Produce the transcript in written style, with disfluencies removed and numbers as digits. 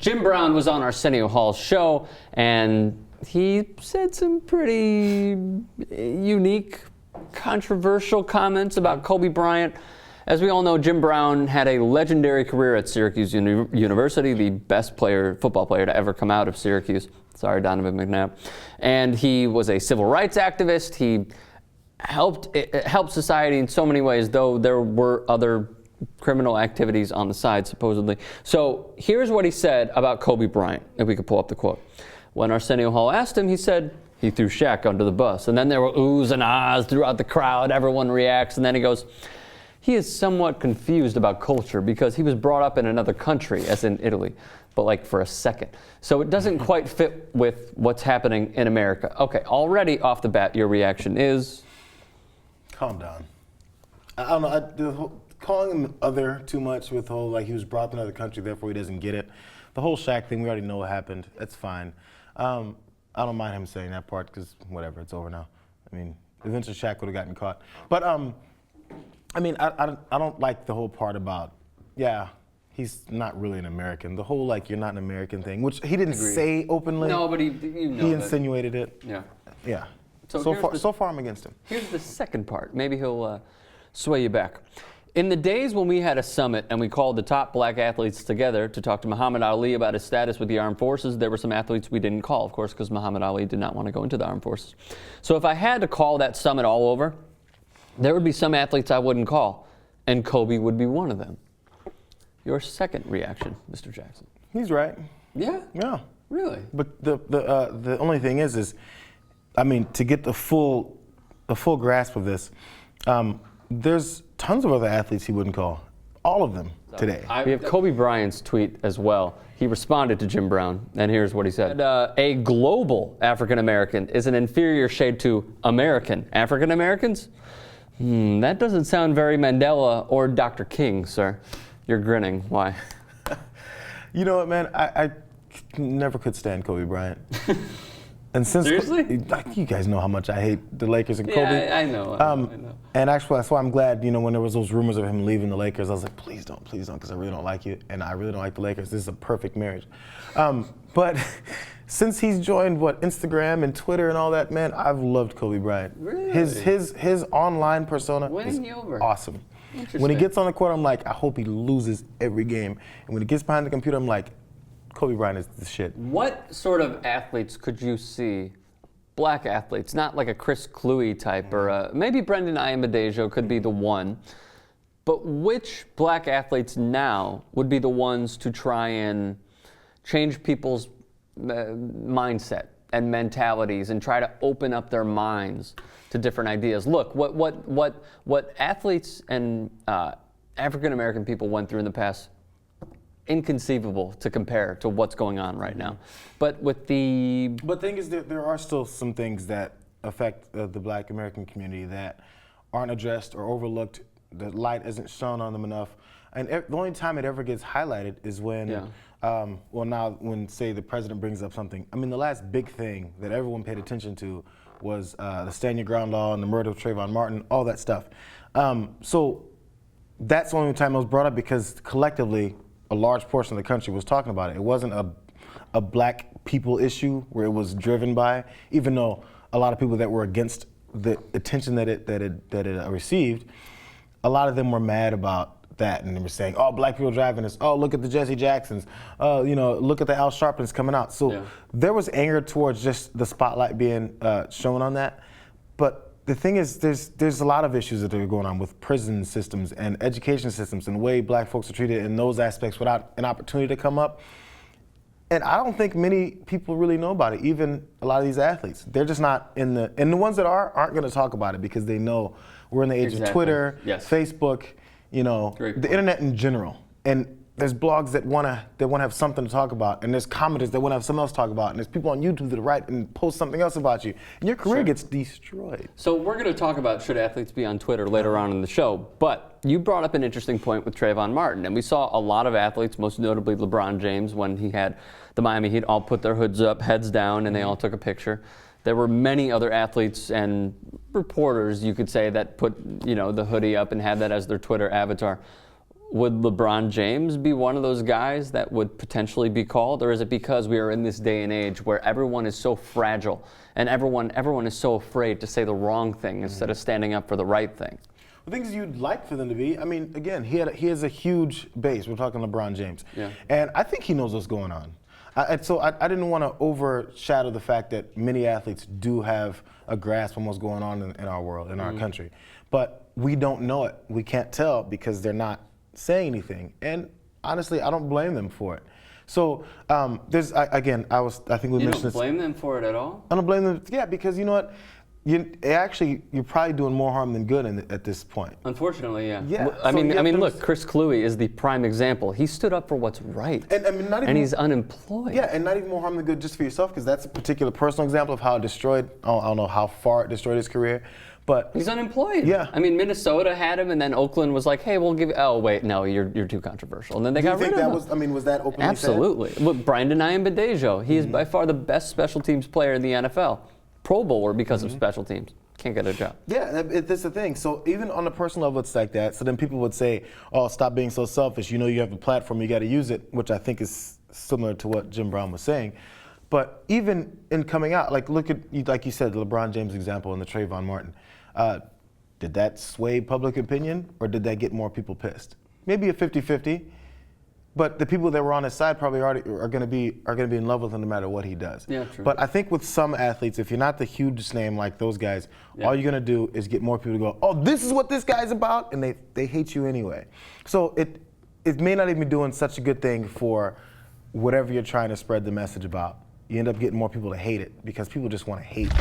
Jim Brown was on Arsenio Hall's show, and he said some pretty unique, controversial comments about Kobe Bryant. As we all know, Jim Brown had a legendary career at Syracuse University, the best football player to ever come out of Syracuse. Sorry, Donovan McNabb. And he was a civil rights activist. He helped society in so many ways, though there were other criminal activities on the side, supposedly. So here's what he said about Kobe Bryant, if we could pull up the quote. When Arsenio Hall asked him, he said, he threw Shaq under the bus. And then there were oohs and ahs throughout the crowd. Everyone reacts. And then he goes, he is somewhat confused about culture because he was brought up in another country, as in Italy, but like for a second. So it doesn't quite fit with what's happening in America. Okay, already off the bat, your reaction is? Calm down. I don't know. Calling him other too much with the whole, like, he was brought to another country, therefore he doesn't get it. The whole Shaq thing, we already know what happened. That's fine. I don't mind him saying that part because whatever, it's over now. I mean, eventually Shaq would have gotten caught. But I mean, I don't like the whole part about, yeah, he's not really an American. The whole, like, you're not an American thing, which he didn't say openly. No, but he insinuated it. Yeah. Yeah. So far I'm against him. Here's the second part. Maybe he'll sway you back. In the days when we had a summit and we called the top black athletes together to talk to Muhammad Ali about his status with the armed forces, there were some athletes we didn't call, of course, because Muhammad Ali did not want to go into the armed forces. So if I had to call that summit all over, there would be some athletes I wouldn't call, and Kobe would be one of them. Your second reaction, Mr. Jackson? He's right. Yeah? Yeah. Really? But the only thing is, I mean, to get the full grasp of this, there's tons of other athletes he wouldn't call. All of them today. We have Kobe Bryant's tweet as well. He responded to Jim Brown, and here's what he said. A global African American is an inferior shade to American African Americans? That doesn't sound very Mandela or Dr. King, sir. You're grinning. Why? You know what, man? I never could stand Kobe Bryant. And since seriously? You guys know how much I hate the Lakers and Kobe. Yeah, I know. And actually, that's why I'm glad, when there was those rumors of him leaving the Lakers, I was like, please don't, because I really don't like you, and I really don't like the Lakers. This is a perfect marriage. But since he's joined Instagram and Twitter and all that, man, I've loved Kobe Bryant. Really? His online persona is awesome. When he gets on the court, I'm like, I hope he loses every game. And when he gets behind the computer, I'm like, Kobe Bryant is the shit. What sort of athletes could you see, black athletes, not like a Chris Kluwe type, or maybe Brendan Ayanbadejo could be the one, but which black athletes now would be the ones to try and change people's mindset and mentalities and try to open up their minds to different ideas? Look, what athletes and African American people went through in the past, inconceivable to compare to what's going on right now. But the thing is, there are still some things that affect the black American community that aren't addressed or overlooked. The light isn't shown on them enough. And the only time it ever gets highlighted is when, when, say, the president brings up something. I mean, the last big thing that everyone paid attention to was the Stand Your Ground law and the murder of Trayvon Martin, all that stuff. So that's the only time it was brought up because collectively, a large portion of the country was talking about it. It wasn't a black people issue where it was driven by, even though a lot of people that were against the attention that it received, a lot of them were mad about that, and they were saying, "Oh, black people driving this. Oh, look at the Jesse Jacksons. Look at the Al Sharptons coming out." So there was anger towards just the spotlight being shown on that. But the thing is, there's a lot of issues that are going on with prison systems and education systems and the way black folks are treated in those aspects without an opportunity to come up. And I don't think many people really know about it, even a lot of these athletes. They're just not and the ones that aren't going to talk about it because they know we're in the age of Twitter, Facebook, the internet in general. And there's blogs that want to have something to talk about, and there's commenters that want to have something else to talk about, and there's people on YouTube that write and post something else about you, and your career gets destroyed. So we're going to talk about should athletes be on Twitter later on in the show, but you brought up an interesting point with Trayvon Martin, and we saw a lot of athletes, most notably LeBron James, when he had the Miami Heat all put their hoods up, heads down, and they all took a picture. There were many other athletes and reporters, you could say, that put the hoodie up and had that as their Twitter avatar. would LeBron James be one of those guys that would potentially be called? Or is it because we are in this day and age where everyone is so fragile and everyone is so afraid to say the wrong thing instead of standing up for the right thing? The things you'd like for them to be, I mean, again, he has a huge base. We're talking LeBron James. Yeah. And I think he knows what's going on. And so I didn't want to overshadow the fact that many athletes do have a grasp on what's going on in our world, in our country. But we don't know it. We can't tell because they're not saying anything. And honestly, I don't blame them for it. So I think we You mentioned don't this. blame them for it at all? I don't blame them. Yeah, because you know what? You're probably doing more harm than good at this point. Unfortunately, yeah. Yeah, I so mean, look, Chris Cluey is the prime example. He stood up for what's right, And I mean, not even, and he's unemployed. Yeah, and not even more harm than good just for yourself, because that's a particular personal example of how it destroyed. I don't know how far it destroyed his career, but He's unemployed. Yeah. I mean, Minnesota had him, and then Oakland was like, "Hey, we'll give you." Oh, wait, no, you're too controversial, and then they do you got think rid that of him. was that openly said? Absolutely. Look, Bryant Badejo, he is by far the best special teams player in the NFL. Pro Bowler because of special teams. Can't get a job. Yeah, that's the thing. So even on a personal level, it's like that. So then people would say, "Oh, stop being so selfish. You know, you have a platform, you got to use it," which I think is similar to what Jim Brown was saying. But even in coming out, like look at like you said, the LeBron James example and the Trayvon Martin. Did that sway public opinion, or did that get more people pissed? Maybe a 50-50. But the people that were on his side probably already are going to be in love with him no matter what he does. Yeah, true. But I think with some athletes, if you're not the hugest name like those guys, all you're going to do is get more people to go, "Oh, this is what this guy's about," and they hate you anyway. So it may not even be doing such a good thing for whatever you're trying to spread the message about. You end up getting more people to hate it because people just want to hate.